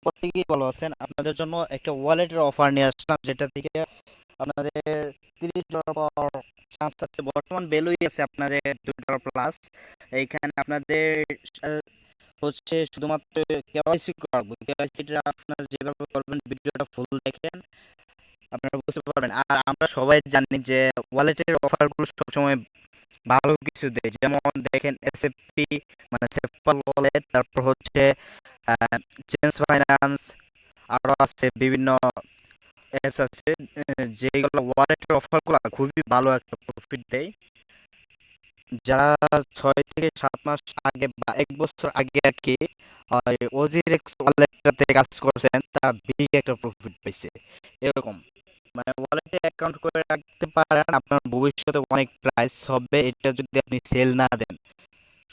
প্রত্যেকেই ভালো আছেন। আপনাদের জন্য একটা ওয়ালেটের অফার নিয়ে আসলাম, যেটা থেকে আপনাদের $30 পাওয়ার চান্স আছে। বর্তমান ভ্যালুই আছে আপনাদের $2 প্লাস। এইখানে আপনাদের আহ, হচ্ছে শুধুমাত্র কেওয়াইসি করবো। কেওয়াইসিটা আপনারা যেভাবে করবেন, ভিডিওটা ফুল দেখেন, আপনারা বুঝতে পারবেন। আর আমরা সবাই জানি যে ওয়ালেটের অফারগুলো সবসময় ভালো কিছু দেয়। যেমন দেখেন এসএফপি, মানে সেফপাল ওয়ালেট, তারপর হচ্ছে চেঞ্জ ফাইন্যান্স, আরও আছে বিভিন্ন অ্যাপস আছে, যেগুলো ওয়ালেটের অফারগুলো খুবই ভালো একটা প্রফিট দেয়। যারা 6 থেকে 7 মাস আগে বা 1 বছর আগে আর কি ওই ওজিরেক্স ওয়ালেটটাতে কাজ করছেন, তারা বিগ একটা প্রফিট পাইছে। এরকম মানে ওয়ালেটে অ্যাকাউন্ট করে রাখতে পারেন, আপনার ভবিষ্যতে অনেক প্রাইস হবে এটা যদি আপনি সেল না দেন।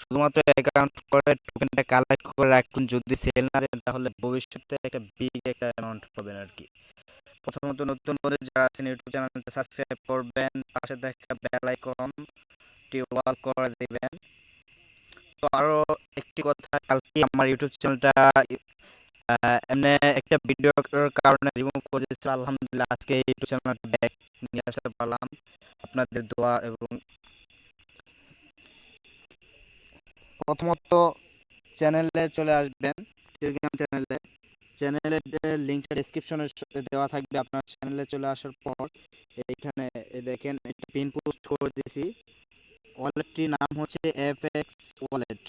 শুধুমাত্র অ্যাকাউন্ট করে টোকেনটা কালেক্ট করে রাখুন, যদি সেল না দেন তাহলে ভবিষ্যতে একটা বিগ একটা অ্যামাউন্ট পাবেন আর কি। প্রথমত নতুন বন্ধু যারা আছেন, ইউটিউব চ্যানেলটা সাবস্ক্রাইব করবেন, পাশে দেখা বেল আইকনটি অল করে দিবেন। তো আরো একটি কথা, কালকে আমার ইউটিউব চ্যানেলটা এমনি একটা ভিডিওর কারণে রিমুভ করে দিয়েছিল। আলহামদুলিল্লাহ আজকে ইউটিউব চ্যানেলটা ব্যাক নিয়ে আসতে পারলাম আপনাদের দোয়া এবং প্রথমত চ্যানেলে চলে আসবেন, টেলিগ্রাম চ্যানেলে। চ্যানেলের লিঙ্কটা ডিসক্রিপশনে দেওয়া থাকবে। আপনার চ্যানেলে চলে আসার পর এইখানে দেখেন একটা পিন পোস্ট করে দিয়েছি। ওয়ালেটটির নাম হচ্ছে এফএক্স ওয়ালেট।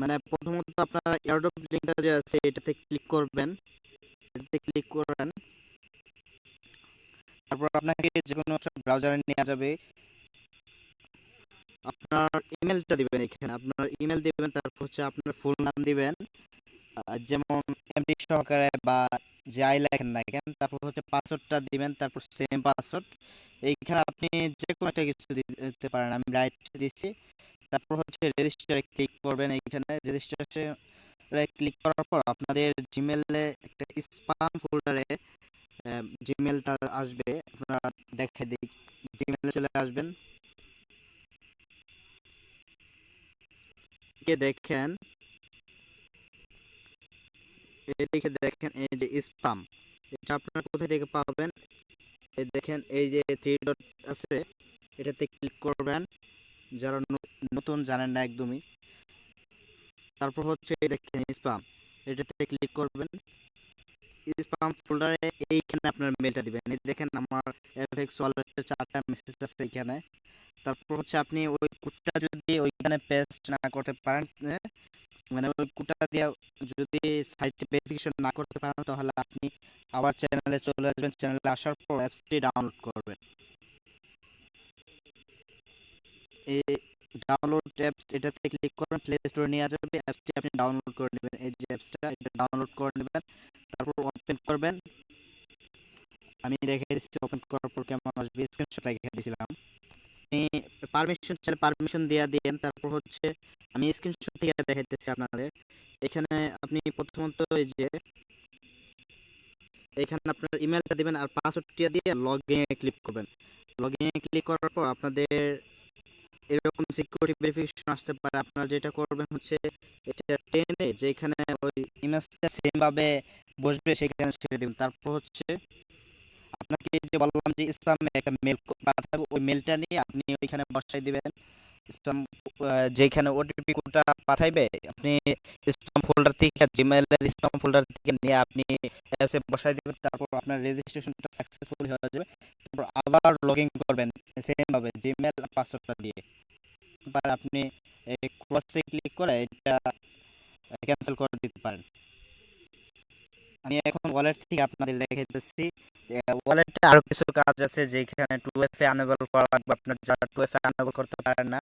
মানে প্রথমত আপনারা এয়ারড্রপ লিঙ্কটা যে আছে এটাতে ক্লিক করবেন। এটাতে ক্লিক করেন, তারপর আপনাকে যে কোনো একটা ব্রাউজারে নিয়ে যাবে। আপনার ইমেলটা দিবেন, এখানে আপনার ইমেল দিবেন, তারপর হচ্ছে আপনার ফুল নাম দিবেন, যেমন এমডি সহকারে বা যাই লেখেন না কেন। তারপর হচ্ছে পাসওয়ার্ডটা দিবেন, তারপর সেম পাসওয়ার্ড। এইখানে আপনি যে কোনো একটা কিছু দিতে পারেন, আমি রাইট দিচ্ছি। তারপর হচ্ছে রেজিস্টারে ক্লিক করবেন। এইখানে রেজিস্ট্রেশনে ক্লিক করার পর আপনাদের জিমেলে একটা স্পাম ফোল্ডারে জিমেলটা আসবে। আপনারা দেখে দিই, জিমেলে চলে আসবেন, দেখেন এদিকে দেখেন এই যে স্পাম, এটা আপনারা কোথা থেকে পাবেন? এই দেখেন এই যে থ্রি ডট আছে, এটাতে ক্লিক করবেন যারা নতুন জানেন না একদমই। তারপর হচ্ছে এই দেখেন স্পাম, এটাতে ক্লিক করবেন। স্পাম ফোল্ডারে এইখানে আপনার মেলটা দিবেন। এই দেখেন আমার এফএক্স ওয়ালেটের 4টা মেসেজ আছে এখানে। তারপর হচ্ছে আপনি ওই কোডটা যদি ওইখানে পেস্ট না করতে পারেন, মানে ওই কোডটা দিয়ে যদি সাইটে ভেরিফিকেশন না করতে পারেন, তাহলে আপনি আবার চ্যানেলে চলে আসবেন। চ্যানেলে আসার পর অ্যাপসটি ডাউনলোড করবেন। এই ডাউনলোড অ্যাপস এটাতে ক্লিক করবেন, প্লে স্টোরে নিয়ে যাবে, অ্যাপসটি আপনি ডাউনলোড করে নেবেন। এই যে অ্যাপসটা, এটা ডাউনলোড করে নেবেন, তারপর ওপেন করবেন। আমি রেখে দিচ্ছি ওপেন করার পর কেমন আসবে, স্ক্রিনশট রেখে দিয়েছিলাম। আপনি পারমিশন চাইলে পারমিশন দিয়ে দিন। তারপর হচ্ছে আমি স্ক্রিনশট থেকে দেখাইতেছি আপনাদের। এখানে আপনি প্রথমত এই যে এখানে আপনার ইমেলটা দিবেন আর পাসওয়ার্ডটা দিয়ে লগ ইনে ক্লিক করবেন। লগ ইনে ক্লিক করার পর আপনাদের এরকম সিকিউরিটি ভেরিফিকেশন আসতে পারে। আপনারা যেটা করবেন হচ্ছে এটা টেনে যেখানে ওই ইমেজটা সেম ভাবে বসবে সেখানে ছেড়ে দিবেন। তারপর হচ্ছে আপনাকে এই যে বললাম যে স্প্যামে একটা মেল পাঠাবো, ওই মেলটা নিয়ে আপনি ওইখানে বসাই দিবেন। স্প্যাম যেখানে ওটিপি কোডটা পাঠাইবে, আপনি স্প্যাম ফোল্ডার থেকে, জিমেইলের স্প্যাম ফোল্ডার থেকে নিয়ে আপনি অ্যাপসে বসাই দিবেন। তারপর আপনার রেজিস্ট্রেশনটা সাকসেসফুল হয়ে যাবে। তারপর আবার লগ ইন করবেন সেম ভাবে জিমেল পাসওয়ার্ডটা দিয়ে। এবার আপনি ক্রসে ক্লিক করে এটা ক্যান্সেল করে দিতে পারেন। আমি এখন ওয়ালেট থেকে আপনাদের দেখাইতেছি। ওয়ালেটে আরো কিছু কাজ আছে, যেখানে 2FA আনেবল করা লাগবে। আপনার যারা 2FA আনেবল করতে পারেন না,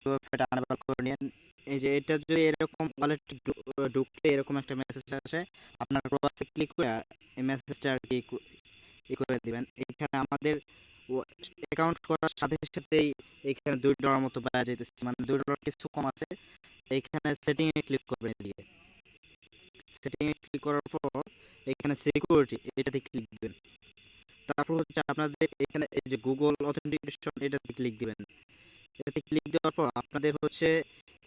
2FA আনেবল করে নিন। এই যে এটা যদি এরকম ওয়ালেট ঢুকলে এরকম একটা মেসেজ আসে, আপনার ক্রসে ক্লিক করে এই মেসেজটা আর কি করে দিবেন। এখানে আমাদের অ্যাকাউন্ট করার সাথে সাথেই এখানে $2 মতো পাওয়া যাইতেছে, মানে $2 কিছু কম আছে। এইখানে সেটিং এ ক্লিক করবেন, দিয়ে সেটিং এ ক্লিক করার পর এখানে সিকিউরিটি এটাতে ক্লিক দিবেন। তারপর হচ্ছে আপনাদের এখানে এই যে গুগল অথেন্টিকেশন এটাতে ক্লিক দিবেন। এটাতে ক্লিক দেওয়ার পর আপনাদের হচ্ছে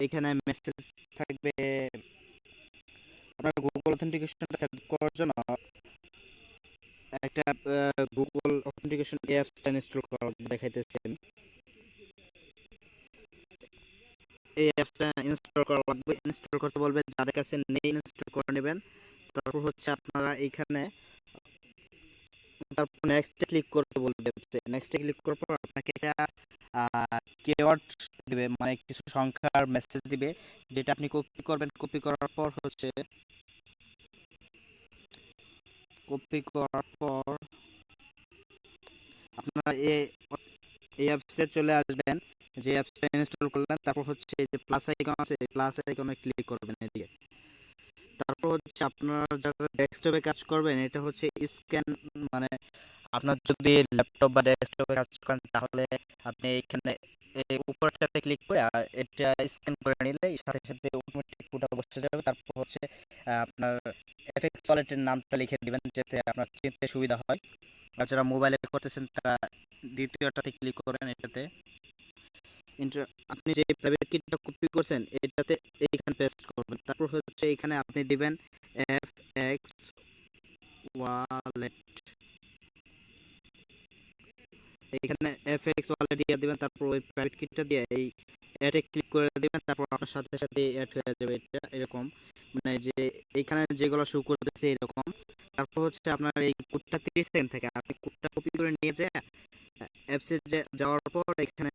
এখানে মেসেজ থাকবে, আপনার গুগল অথেন্টিকেশনটা সেট করার জন্য একটা গুগল অথেন্টিকেশন অ্যাপসটা ইনস্টল করা দেখাইতেছি আমি। এই অ্যাপসটা ইনস্টল করা লাগবে, ইনস্টল করতে বলবে, যাদের কাছে নেই ইনস্টল করে নেবেন। তারপর হচ্ছে আপনারা এইখানে তারপর নেক্সটে ক্লিক করতে বলবে। নেক্সটে ক্লিক করার পর আপনাকে এটা কিওয়ার্ড দিবে, মানে কিছু সংখ্যার মেসেজ দিবে, যেটা আপনি কপি করবেন। কপি করার পর আপনারা এই অ্যাপসে চলে আসবেন, যে অ্যাপসটা ইনস্টল করলেন। তারপর হচ্ছে এই যে প্লাস আইকন আছে, এই প্লাস আইকনে ক্লিক করবেন এদিকে। তারপর হচ্ছে আপনারা যারা ডেস্কটপে কাজ করবেন, এটা হচ্ছে স্ক্যান, মানে আপনার যদি ল্যাপটপ বা ডেস্কটপে কাজ করেন তাহলে আপনি এইখানে এই উপরটাতে ক্লিক করে এটা স্ক্যান করে নিলে সাথে সাথে অটোমেটিক পুরো বসে যাবে। তারপর হচ্ছে আপনার এফএক্স ওয়ালেটের নামটা লিখে দিবেন, যাতে আপনার চিনতে সুবিধা হয়। আর যারা মোবাইলে করতেছেন তারা দ্বিতীয়টাতে ক্লিক করেন, এটাতে আপনি যে প্রাইভেট কিটা কপি করছেন এটাতে এইখানে পেস্ট করবেন। তারপর হচ্ছে এখানে আপনি দিবেন এফ এক্স ওয়ালেট, এইখানে এফএক্স ওয়ালেট দিয়ে দিবেন। তারপর ওই প্রাইভেট কিটা দিয়ে এই অ্যাডে ক্লিক করে দিবেন। তারপর আপনার সাথে সাথে অ্যাড হয়ে যাবে এটা এরকম, মানে যে এইখানে যেগুলো শো করতেছে এরকম। তারপর হচ্ছে আপনার এই কোডটা 30 সেকেন্ড থাকে, আপনি কোডটা কপি করে নিয়ে যায় অ্যাপসে যাওয়ার পর এখানে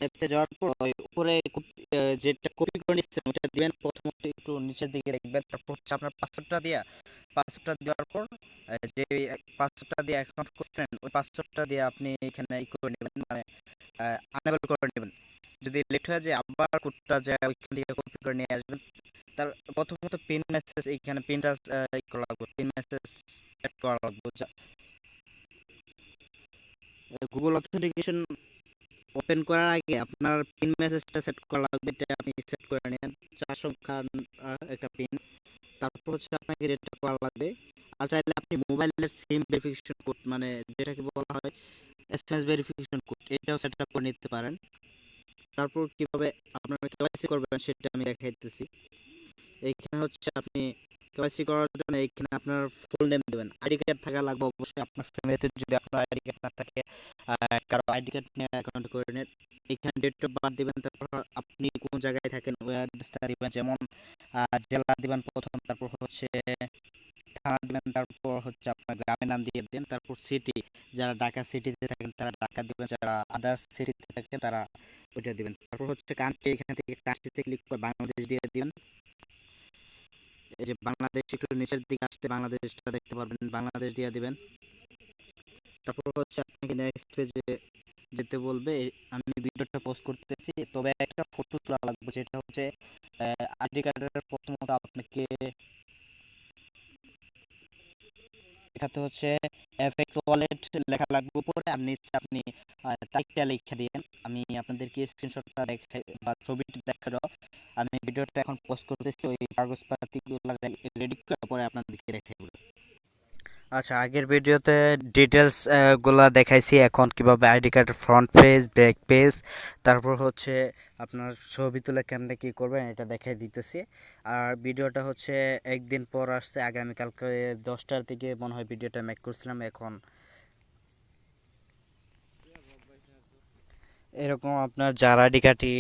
অ্যাপসে যাওয়ার পর ওই উপরে যেটা কপি করে নিচ্ছেন ওটা দিবেন, প্রথমত একটু নিচের দিকে রাখবেন। তারপর হচ্ছে আপনার পাসওয়ার্ডটা দেওয়ার পর যে পাসওয়ার্ডটা দিয়ে অ্যাকাউন্ট করছেন ওই পাসওয়ার্ডটা দিয়ে আপনি এখানে ই করে নেবেন, মানে আনেবল করে নেবেন। যদি লেট হয়ে যায় আবার কোডটা যায় ওইখান থেকে কপি করে নিয়ে আসবেন। তার প্রথমত পিন মেসেজ, এইখানে পিনটা করা লাগবে, পিন মেসেজ অ্যাড করা লাগবে। গুগল অথেন্টিকেশন ওপেন করার আগে আপনার পিন মেসেজটা সেট করা লাগবে, এটা আপনি সেট করে নেন 4 সংখ্যার একটা পিন। তারপর হচ্ছে আপনাকে যেটা করা লাগবে, আর চাইলে আপনি মোবাইলের সিম ভেরিফিকেশন কোড, মানে যেটাকে বলা হয় এসএমএস ভেরিফিকেশন কোড, এটাও সেট আপ করে নিতে পারেন। তারপর কিভাবে আপনারা কেওয়াইসি করবেন সেটা আমি দেখাইতেছি। এইখানে হচ্ছে আপনি কেওয়াইসি করার জন্য এইখানে আপনার ফুল নেম দেবেন। আইডি কার্ড থাকা লাগবে অবশ্যই, আপনার ফ্যামিলিতে যদি আপনার আইডি কার্ড না থাকে কারো আইডি কার্ড নিয়ে অ্যাকাউন্ট করে নেন। এখানে ডেট অফ বার্থ দিবেন। তারপর আপনি কোন জায়গায় থাকেন ওই অ্যাড্রেসটা দিবেন, যেমন জেলা দিবেন প্রথম, তারপর হচ্ছে থানা দিবেন, তারপর হচ্ছে আপনার গ্রামের নাম দিয়ে দেন। তারপর সিটি, যারা ঢাকা সিটিতে থাকেন তারা ঢাকা দিবেন, যারা আদার্স সিটিতে থাকেন তারা ওইটা দিবেন। তারপর হচ্ছে কান্ট্রি, এখান থেকে কান্ট্রিতে ক্লিক করে বাংলাদেশ দিয়ে দিবেন। এই যে বাংলাদেশ একটু নিচের দিকে আসতে বাংলাদেশটা দেখতে পারবেন, বাংলাদেশ দিয়ে দিবেন। তারপর হচ্ছে আপনাকে নেক্সট পেজে যেতে বলবে। আমি ভিডিওটা পোস্ট করতেছি, তবে একটা ফটো তোলা লাগবে, যেটা হচ্ছে আইডি কার্ডের প্রথমত আপনাকে এখানে হচ্ছে এফএক্স ওয়ালেট লেখা লাগবে উপরে, আর নিচে আপনি তারিখটা লিখে দিন। আমি আপনাদেরকে স্ক্রিনশটটা দেখাই বা ছবিটা দেখানো, আমি ভিডিওটা এখন পোস্ট করতেছি, ওই কাগজপাতিগুলো রেডি করে পরে আপনাদেরকে দেখাবো। আচ্ছা, আগের ভিডিওতে ডিটেলস গুলা দেখাইছি, এখন কিভাবে আইডি কার্ডের ফ্রন্ট পেজ, ব্যাক পেজ, তারপর হচ্ছে আপনার ছবি তুলে কেমনে কী করবেন এটা দেখাই দিতেছি। আর ভিডিওটা হচ্ছে একদিন পর আসছে, আগামীকালকে 10টার দিকে মনে হয় ভিডিওটা মেক করছিলাম। এখন এরকম আপনার যার আইডি কার্ডই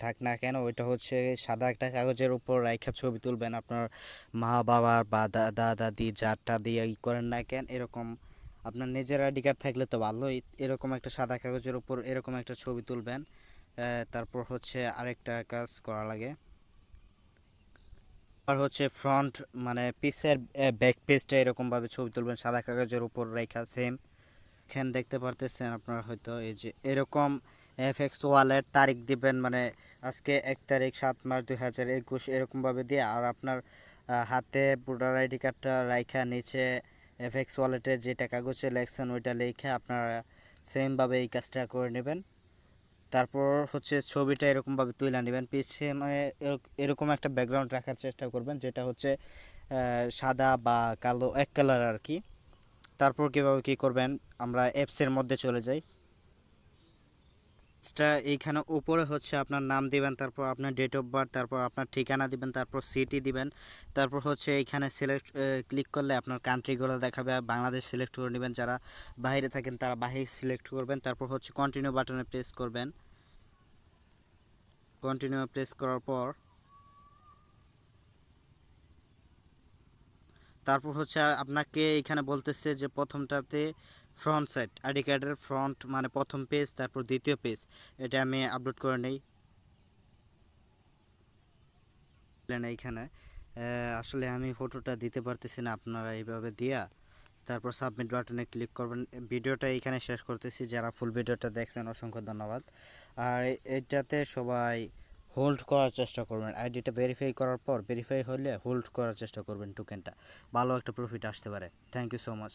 থাক না কেন, ওইটা হচ্ছে সাদা একটা কাগজের উপর রাইখা ছবি তুলবেন। আপনার মা বাবার বা দাদা দাদি যারটা দিয়ে ই করেন না কেন, এরকম আপনার নিজের আইডি কার্ড থাকলে তো ভালোই, এরকম একটা সাদা কাগজের উপর এরকম একটা ছবি তুলবেন। তারপর হচ্ছে আরেকটা কাজ করা লাগে, আর হচ্ছে ফ্রন্ট মানে পিসের ব্যাক পেজটা এরকমভাবে ছবি তুলবেন সাদা কাগজের উপর রেখা সেম। এখানে দেখতে পারতেছেন আপনারা হয়তো, এই যে এরকম এফএক্স ওয়ালেট তারিখ দিবেন, মানে আজকে 1 তারিখ 7 মাস 2021 এরকমভাবে দিয়ে, আর আপনার হাতে ভোটার আইডি কার্ডটা রাইখা নিচে এফএক্স ওয়ালেটের যেটা কাগজে লেখছেন ওইটা লিখে আপনারা সেমভাবে এই কাজটা করে নেবেন। তারপর হচ্ছে ছবিটা এরকমভাবে তুলে নেবেন, পিছনে এরকম একটা ব্যাকগ্রাউন্ড রাখার চেষ্টা করবেন, যেটা হচ্ছে সাদা বা কালো এক কালার আর কি। তারপর কীভাবে কী করবেন, আমরা অ্যাপসের মধ্যে চলে যাই। কাজটা এইখানে উপরে হচ্ছে আপনার নাম দিবেন, তারপর আপনার ডেট অফ বার্থ, তারপর আপনার ঠিকানা দিবেন, তারপর সিটি দিবেন, তারপর হচ্ছে এইখানে সিলেক্ট ক্লিক করলে আপনার কান্ট্রিগুলো দেখাবে। বাংলাদেশ সিলেক্ট করে নেবেন, যারা বাইরে থাকেন তারা বাইরে সিলেক্ট করবেন, তারপর হচ্ছে কন্টিনিউ বাটনে প্রেস করবেন। কন্টিনিউ প্রেস করার পর তারপর হচ্ছে আপনাকে এখানে বলতেছে যে প্রথমটাতে ফ্রন্ট সাইড, আইডি কার্ডের ফ্রন্ট মানে প্রথম পেজ, তারপর দ্বিতীয় পেজ, এটা আমি আপলোড করে নেই। এইখানে আসলে আমি ফটোটা দিতে পারতেছি না, আপনারা এইভাবে দিয়া তারপর সাবমিট বাটনে ক্লিক করবেন। ভিডিওটা এইখানে শেষ করতেছি, যারা ফুল ভিডিওটা দেখছেন অসংখ্য ধন্যবাদ। আর এটাতে সবাই হোল্ড করার চেষ্টা করবেন, আইডিটা ভেরিফাই করার পর, ভেরিফাই হলে হোল্ড করার চেষ্টা করবেন টোকেনটা, ভালো একটা প্রফিট আসতে পারে। Thank you so much.